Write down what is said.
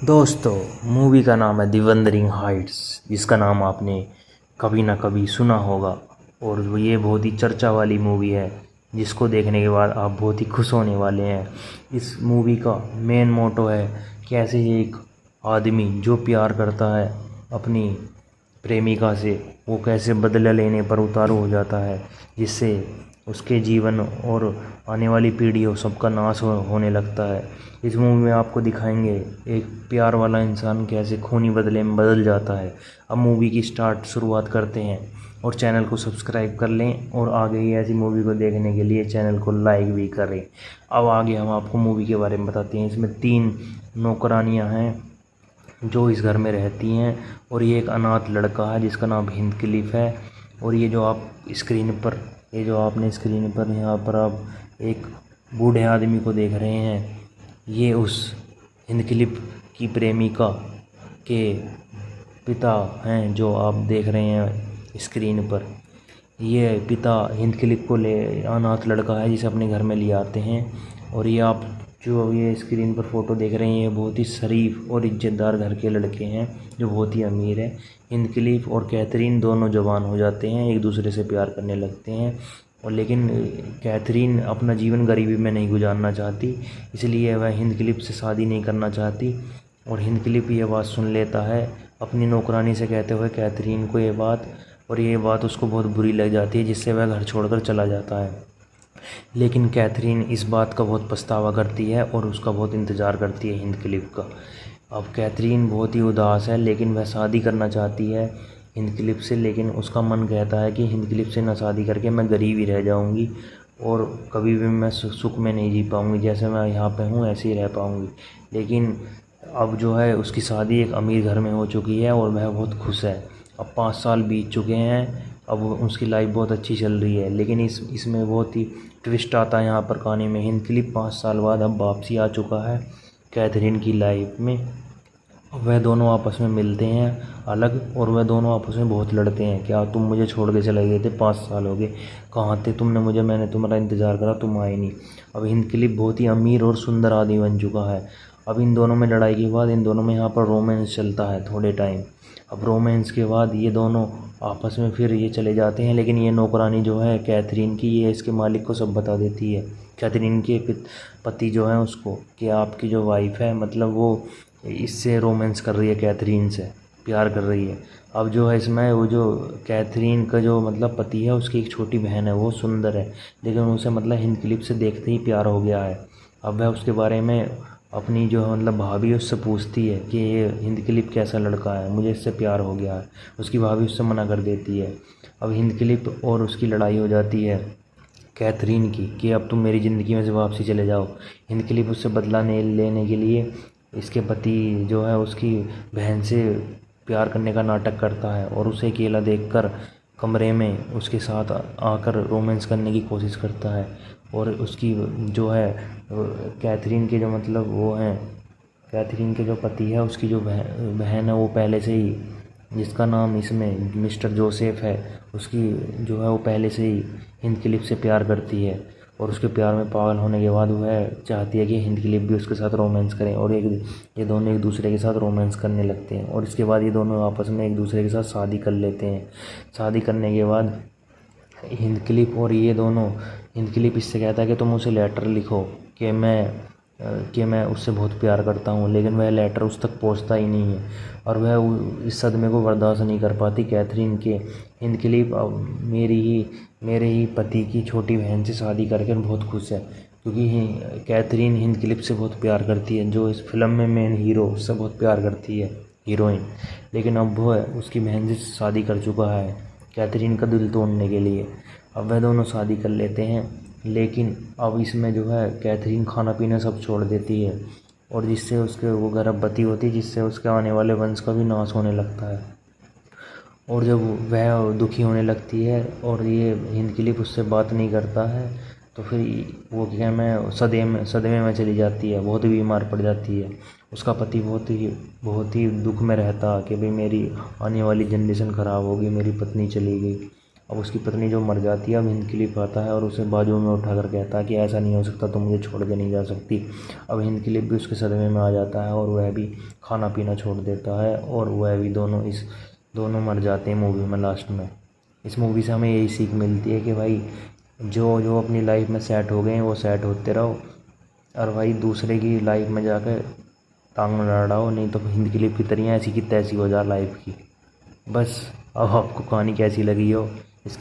दोस्तों, मूवी का नाम है दी वंदरिंग हाइट्स, जिसका नाम आपने कभी ना कभी सुना होगा। और ये बहुत ही चर्चा वाली मूवी है, जिसको देखने के बाद आप बहुत ही खुश होने वाले हैं। इस मूवी का मेन मोटो है कैसे एक आदमी जो प्यार करता है अपनी प्रेमिका से, वो कैसे बदला लेने पर उतारू हो जाता है, जिससे उसके जीवन और आने वाली पीढ़ियों सबका नाश होने लगता है। इस मूवी में आपको दिखाएंगे एक प्यार वाला इंसान कैसे खूनी बदले में बदल जाता है। अब मूवी की शुरुआत करते हैं, और चैनल को सब्सक्राइब कर लें और आगे ही ऐसी मूवी को देखने के लिए चैनल को लाइक भी करें। अब आगे हम आपको मूवी के बारे में बताते हैं। इसमें 3 नौकरानियां हैं जो इस घर में रहती हैं, और ये एक अनाथ लड़का है जिसका नाम हिंद क्लिफ है। और ये जो आपने स्क्रीन पर यहाँ पर आप एक बूढ़े आदमी को देख रहे हैं, ये उस हिंद क्लिफ की प्रेमिका के पिता हैं जो आप देख रहे हैं स्क्रीन पर। ये पिता हिंद क्लिफ को ले अनाथ लड़का है जिसे अपने घर में ले आते हैं। और ये आप जो ये स्क्रीन पर फोटो देख रहे हैं, ये बहुत ही शरीफ और इज्जतदार घर के लड़के हैं जो बहुत ही अमीर है। हिंद क्लिफ और कैथरीन दोनों जवान हो जाते हैं, एक दूसरे से प्यार करने लगते हैं। और लेकिन कैथरीन अपना जीवन गरीबी में नहीं गुजारना चाहती, इसलिए वह हिंद क्लिफ से शादी नहीं करना चाहती। और हिंद क्लिफ ये बात सुन लेता है अपनी नौकरानी से कहते हुए कैथरीन को ये बात, और ये बात उसको बहुत बुरी लग जाती है, जिससे वह घर छोड़कर चला जाता है। लेकिन कैथरीन इस बात का बहुत पछतावा करती है और उसका बहुत इंतज़ार करती है हिंद क्लिफ का। अब कैथरीन बहुत ही उदास है, लेकिन वह शादी करना चाहती है हिंद क्लिफ से, लेकिन उसका मन कहता है कि हिंद क्लिफ से ना शादी करके मैं गरीब ही रह जाऊंगी और कभी भी मैं सुख में नहीं जी पाऊंगी। जैसे मैं यहाँ पे हूँ ऐसे ही रह पाऊंगी। लेकिन अब जो है उसकी शादी एक अमीर घर में हो चुकी है और वह बहुत खुश है। अब 5 साल बीत चुके हैं, अब उसकी लाइफ बहुत अच्छी चल रही है। लेकिन इसमें बहुत ही ट्विस्ट आता है यहाँ पर कहानी में। हिंद क्लिफ 5 साल बाद अब वापसी आ चुका है कैथरीन की लाइफ में। वह दोनों आपस में मिलते हैं अलग, और वह दोनों आपस में बहुत लड़ते हैं। क्या तुम मुझे छोड़ के चले गए थे, 5 साल हो गए, कहाँ थे तुमने मुझे, मैंने तुम्हारा इंतज़ार करा, तुम आए नहीं। अब हिंद क्लिफ बहुत ही अमीर और सुंदर आदमी बन चुका है। अब इन दोनों में लड़ाई के बाद इन दोनों में यहाँ पर रोमांस चलता है थोड़े टाइम। अब रोमांस के बाद ये दोनों आपस में फिर ये चले जाते हैं। लेकिन ये नौकरानी जो है कैथरीन की, ये इसके मालिक को सब बता देती है, कैथरीन के पति जो है उसको, कि आपकी जो वाइफ है मतलब वो इससे रोमांस कर रही है, कैथरीन से प्यार कर रही है। अब जो है इसमें वो जो कैथरीन का जो मतलब पति है, उसकी एक छोटी बहन है, वो सुंदर है, लेकिन उसे मतलब हिंद क्लिफ से देखते ही प्यार हो गया है। अब वह उसके बारे में अपनी जो है मतलब भाभी उससे पूछती है कि ये हिंद क्लिफ कैसा लड़का है, मुझे इससे प्यार हो गया है। उसकी भाभी उससे मना कर देती है। अब हिंद क्लिफ और उसकी लड़ाई हो जाती है कैथरीन की, कि अब तुम मेरी ज़िंदगी में से वापसी चले जाओ। हिंद क्लिफ उससे बदला लेने के लिए इसके पति जो है उसकी बहन से प्यार करने का नाटक करता है, और उसे अकेला देखकर कमरे में उसके साथ आकर रोमांस करने की कोशिश करता है। और उसकी जो है कैथरीन के जो मतलब वो हैं, कैथरीन के जो पति है, उसकी जो बहन है वो पहले से ही, जिसका नाम इसमें मिस्टर जोसेफ है, उसकी जो है वो पहले से ही हिंद क्लिफ से प्यार करती है। और उसके प्यार में पागल होने के बाद वह चाहती है कि हिंद क्लिफ भी उसके साथ रोमांस करें, और ये दोनों एक दूसरे के साथ रोमांस करने लगते हैं। और इसके बाद ये दोनों आपस में एक दूसरे के साथ शादी कर लेते हैं। शादी करने के बाद हिंद क्लिफ और ये दोनों, हिंद क्लिफ इससे कहता है कि तुम उसे लेटर लिखो कि मैं उससे बहुत प्यार करता हूँ, लेकिन वह लेटर उस तक पहुँचता ही नहीं है। और वह इस सदमे को बर्दाश्त नहीं कर पाती कैथरीन के। हिंद क्लिफ अब मेरे ही पति की छोटी बहन से शादी करके बहुत खुश है, क्योंकि कैथरीन हिंद क्लिफ से बहुत प्यार करती है, जो इस फिल्म में मेन हीरो उससे बहुत प्यार करती है, हीरोइन। लेकिन अब वो उसकी बहन से शादी कर चुका है कैथरीन का दिल तोड़ने के लिए। अब वह दोनों शादी कर लेते हैं, लेकिन अब इसमें जो है कैथरीन खाना पीना सब छोड़ देती है, और जिससे उसके वो गर्भवती होती है, जिससे उसके आने वाले वंश का भी नाश होने लगता है। और जब वह दुखी होने लगती है और ये हिंद क्लिफ उससे बात नहीं करता है, तो फिर वो क्या मैं सदमे में चली जाती है, बहुत बीमार पड़ जाती है। उसका पति बहुत ही दुख में रहता कि भाई मेरी आने वाली जनरेशन ख़राब होगी, मेरी पत्नी चली गई। अब उसकी पत्नी जो मर जाती है, अब हिंद क्लिफ आता है और उसे बाजू में उठाकर कहता है कि ऐसा नहीं हो सकता, तुम मुझे छोड़ के नहीं जा सकती। अब हिंद क्लिफ भी उसके सदमे में आ जाता है और वह भी खाना पीना छोड़ देता है और वह भी दोनों मर जाते हैं मूवी में लास्ट में। इस मूवी से हमें यही सीख मिलती है कि भाई जो जो अपनी लाइफ में सेट हो गए हैं वो सेट होते रहो, और भाई दूसरे की लाइफ में जाकर टांग में अड़ाओ, नहीं तो हिंद क्लिफ की तरह ऐसी की तैसी हो जा लाइफ की। बस अब आपको कहानी कैसी लगी हो